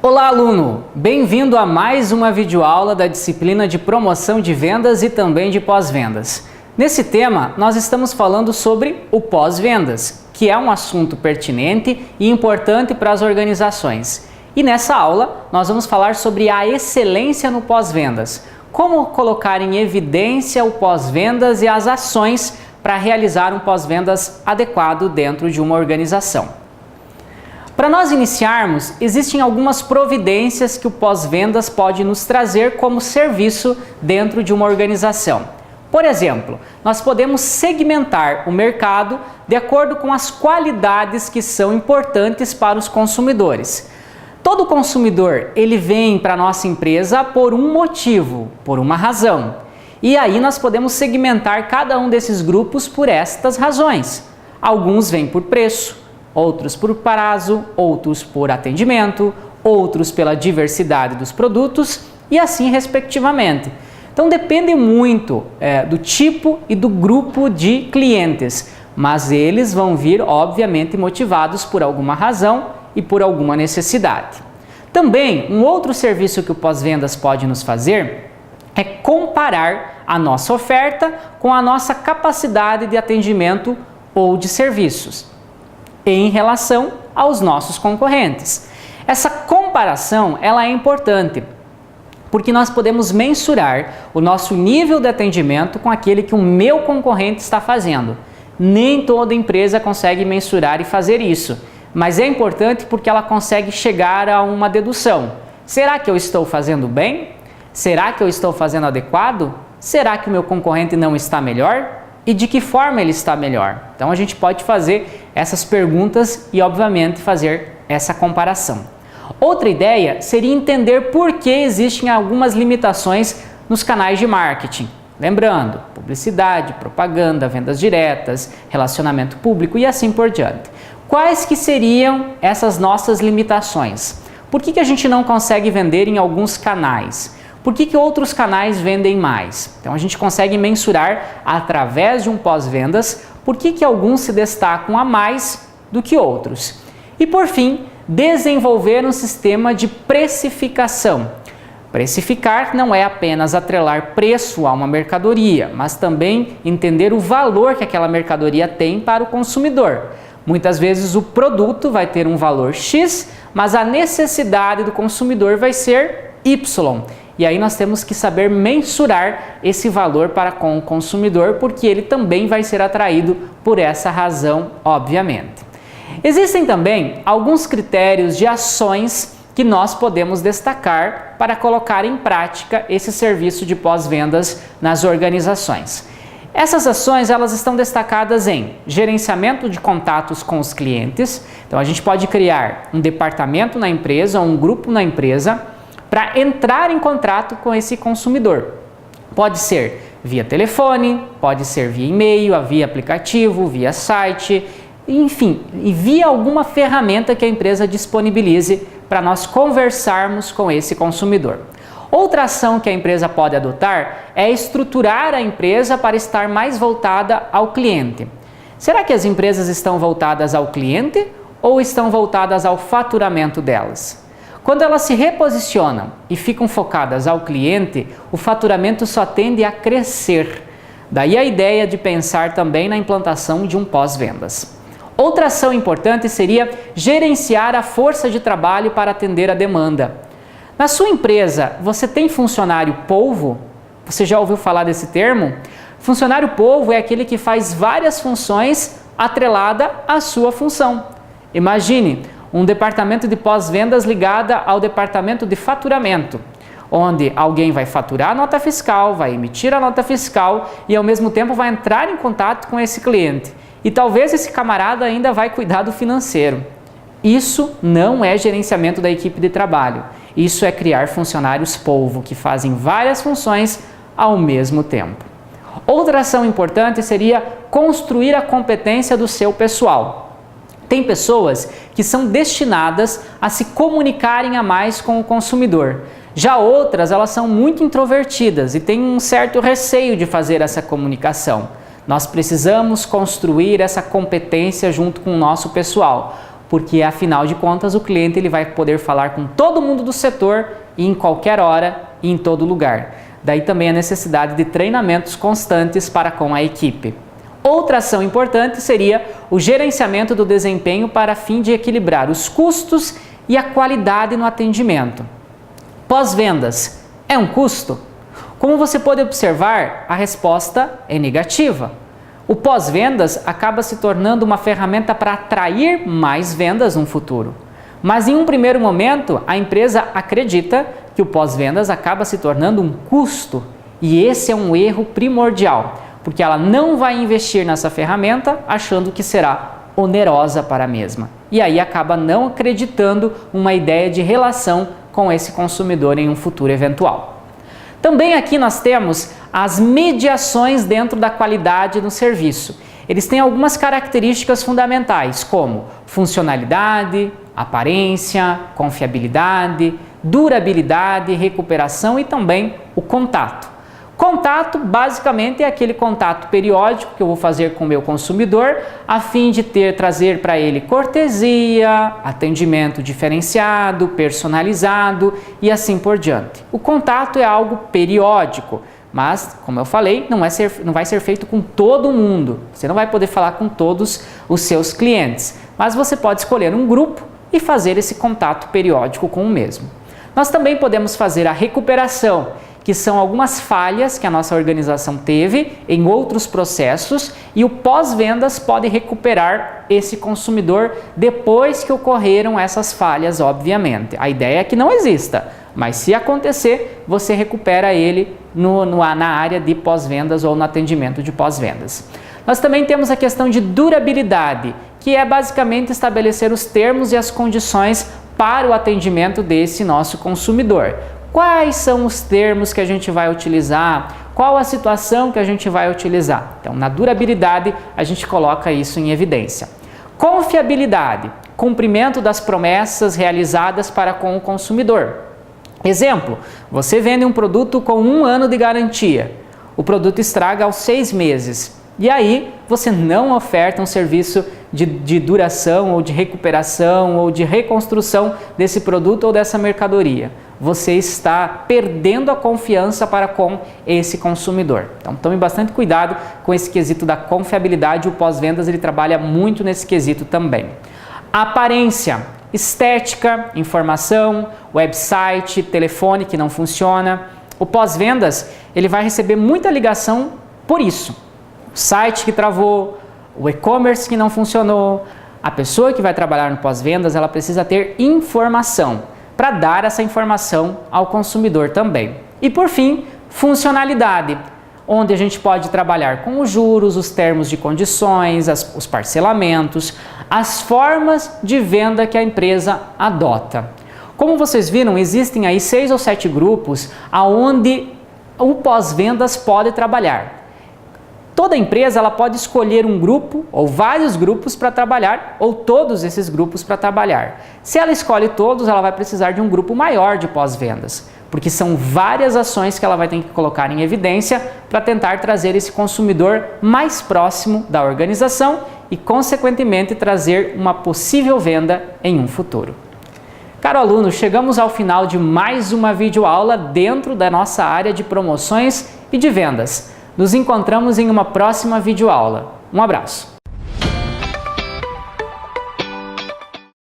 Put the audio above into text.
Olá, aluno! Bem-vindo a mais uma videoaula da disciplina de promoção de vendas e também de pós-vendas. Nesse tema, nós estamos falando sobre o pós-vendas, que é um assunto pertinente e importante para as organizações. E nessa aula, nós vamos falar sobre a excelência no pós-vendas, como colocar em evidência o pós-vendas e as ações para realizar um pós-vendas adequado dentro de uma organização. Para nós iniciarmos, existem algumas providências que o pós-vendas pode nos trazer como serviço dentro de uma organização. Por exemplo, nós podemos segmentar o mercado de acordo com as qualidades que são importantes para os consumidores. Todo consumidor, ele vem para a nossa empresa por um motivo, por uma razão. E aí nós podemos segmentar cada um desses grupos por estas razões. Alguns vêm por preço, outros por prazo, outros por atendimento, outros pela diversidade dos produtos e assim respectivamente. Então depende muito do tipo e do grupo de clientes, mas eles vão vir obviamente motivados por alguma razão e por alguma necessidade. Também um outro serviço que o pós-vendas pode nos fazer é comparar a nossa oferta com a nossa capacidade de atendimento ou de serviços em relação aos nossos concorrentes. Essa comparação ela é importante, porque nós podemos mensurar o nosso nível de atendimento com aquele que o meu concorrente está fazendo. Nem toda empresa consegue mensurar e fazer isso, mas é importante porque ela consegue chegar a uma dedução. Será que eu estou fazendo bem? Será que eu estou fazendo adequado? Será que o meu concorrente não está melhor? E de que forma ele está melhor? Então a gente pode fazer essas perguntas e obviamente fazer essa comparação. Outra ideia seria entender por que existem algumas limitações nos canais de marketing. Lembrando, publicidade, propaganda, vendas diretas, relacionamento público e assim por diante. Quais que seriam essas nossas limitações? Por que a gente não consegue vender em alguns canais? Por que outros canais vendem mais? Então a gente consegue mensurar através de um pós-vendas por que alguns se destacam a mais do que outros. E por fim, desenvolver um sistema de precificação. Precificar não é apenas atrelar preço a uma mercadoria, mas também entender o valor que aquela mercadoria tem para o consumidor. Muitas vezes o produto vai ter um valor X, mas a necessidade do consumidor vai ser Y. E aí nós temos que saber mensurar esse valor para com o consumidor, porque ele também vai ser atraído por essa razão, obviamente. Existem também alguns critérios de ações que nós podemos destacar para colocar em prática esse serviço de pós-vendas nas organizações. Essas ações elas estão destacadas em gerenciamento de contatos com os clientes. Então a gente pode criar um departamento na empresa ou um grupo na empresa para entrar em contato com esse consumidor. Pode ser via telefone, pode ser via e-mail, via aplicativo, via site, enfim, e via alguma ferramenta que a empresa disponibilize para nós conversarmos com esse consumidor. Outra ação que a empresa pode adotar é estruturar a empresa para estar mais voltada ao cliente. Será que as empresas estão voltadas ao cliente ou estão voltadas ao faturamento delas? Quando elas se reposicionam e ficam focadas ao cliente, o faturamento só tende a crescer. Daí a ideia de pensar também na implantação de um pós-vendas. Outra ação importante seria gerenciar a força de trabalho para atender a demanda. Na sua empresa, você tem funcionário polvo? Você já ouviu falar desse termo? Funcionário polvo é aquele que faz várias funções atrelada à sua função. Imagine um departamento de pós-vendas ligado ao departamento de faturamento, onde alguém vai faturar a nota fiscal, vai emitir a nota fiscal e ao mesmo tempo vai entrar em contato com esse cliente. E talvez esse camarada ainda vai cuidar do financeiro. Isso não é gerenciamento da equipe de trabalho. Isso é criar funcionários polvo que fazem várias funções ao mesmo tempo. Outra ação importante seria construir a competência do seu pessoal. Tem pessoas que são destinadas a se comunicarem a mais com o consumidor. Já outras, elas são muito introvertidas e têm um certo receio de fazer essa comunicação. Nós precisamos construir essa competência junto com o nosso pessoal. porque afinal de contas o cliente ele vai poder falar com todo mundo do setor e em qualquer hora e em todo lugar. Daí também a necessidade de treinamentos constantes para com a equipe. Outra ação importante seria o gerenciamento do desempenho para fim de equilibrar os custos e a qualidade no atendimento. Pós-vendas é um custo? Como você pode observar, a resposta é negativa. O pós-vendas acaba se tornando uma ferramenta para atrair mais vendas no futuro. Mas em um primeiro momento, a empresa acredita que o pós-vendas acaba se tornando um custo. E esse é um erro primordial, porque ela não vai investir nessa ferramenta achando que será onerosa para a mesma. E aí acaba não acreditando uma ideia de relação com esse consumidor em um futuro eventual. Também aqui nós temos as mediações dentro da qualidade no serviço. Eles têm algumas características fundamentais, como funcionalidade, aparência, confiabilidade, durabilidade, recuperação e também o contato. Contato, basicamente, é aquele contato periódico que eu vou fazer com o meu consumidor a fim de trazer para ele cortesia, atendimento diferenciado, personalizado e assim por diante. O contato é algo periódico, mas, como eu falei, não vai ser feito com todo mundo. Você não vai poder falar com todos os seus clientes, mas você pode escolher um grupo e fazer esse contato periódico com o mesmo. Nós também podemos fazer a recuperação, que são algumas falhas que a nossa organização teve em outros processos, e o pós-vendas pode recuperar esse consumidor depois que ocorreram essas falhas, obviamente. A ideia é que não exista, mas se acontecer, você recupera ele na área de pós-vendas ou no atendimento de pós-vendas. Nós também temos a questão de durabilidade, que é basicamente estabelecer os termos e as condições para o atendimento desse nosso consumidor. Quais são os termos que a gente vai utilizar? Qual a situação que a gente vai utilizar? Então, na durabilidade, a gente coloca isso em evidência. Confiabilidade, cumprimento das promessas realizadas para com o consumidor. Exemplo, você vende um produto com 1 ano de garantia. O produto estraga aos 6 meses. E aí, você não oferta um serviço de duração ou de recuperação ou de reconstrução desse produto ou dessa mercadoria. Você está perdendo a confiança para com esse consumidor. Então, tome bastante cuidado com esse quesito da confiabilidade. O pós-vendas ele trabalha muito nesse quesito também. Aparência, estética, informação, website, telefone que não funciona. O pós-vendas ele vai receber muita ligação por isso. O site que travou, o e-commerce que não funcionou. A pessoa que vai trabalhar no pós-vendas ela precisa ter informação para dar essa informação ao consumidor também. E por fim, funcionalidade, onde a gente pode trabalhar com os juros, os termos de condições, os parcelamentos, as formas de venda que a empresa adota. Como vocês viram, existem aí 6 ou 7 grupos aonde o pós-vendas pode trabalhar. Toda empresa ela pode escolher um grupo ou vários grupos para trabalhar ou todos esses grupos para trabalhar. Se ela escolhe todos, ela vai precisar de um grupo maior de pós-vendas, porque são várias ações que ela vai ter que colocar em evidência para tentar trazer esse consumidor mais próximo da organização e, consequentemente, trazer uma possível venda em um futuro. Caro aluno, chegamos ao final de mais uma videoaula dentro da nossa área de promoções e de vendas. Nos encontramos em uma próxima videoaula. Um abraço!